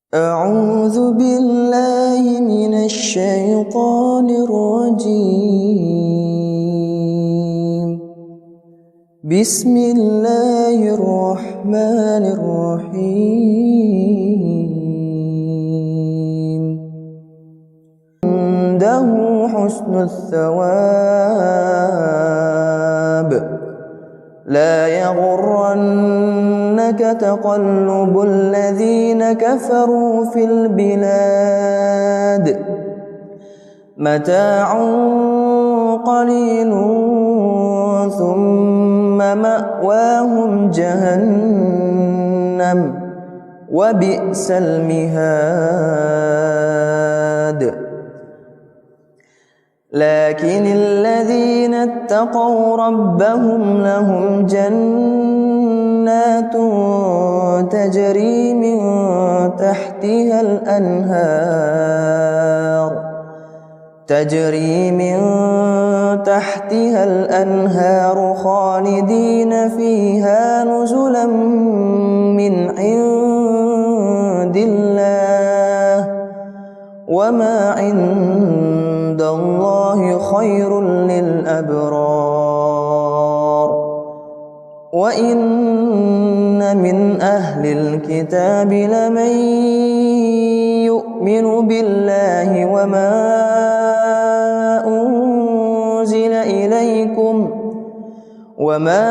أعوذ بالله من الشيطان الرجيم. بسم الله الرحمن الرحيم. عنده حسن الثواب، لا يغرنك تقلب الذين كفروا في البلاد، متاع قليل ثم مأواهم جهنم وبئس المهاد. لكن الذين اتقوا ربهم لهم جنات تجري من تحتها الأنهار خالدين فيها نزلا من عند الله، وما عند الله خير للأبرار. وإن من أهل الكتاب لمن يؤمن بالله وما أنزل إليكم وما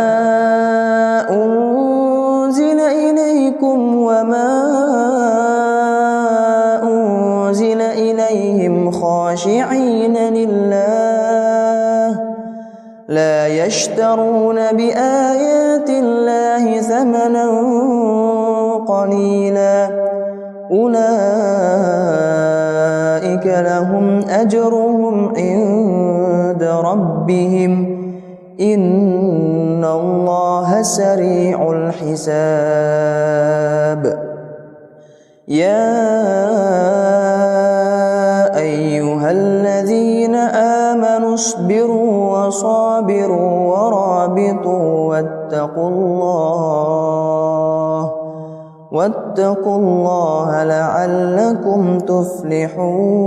أنزل إليهم خاشعين لله، لا يشترون بآيات الله ثمنا قليلا، أولئك لهم أجرهم عند ربهم، إن الله سريع الحساب. يا أيها الذين آمنوا اصبروا وصابروا ورابطوا واتقوا الله لعلكم تفلحون.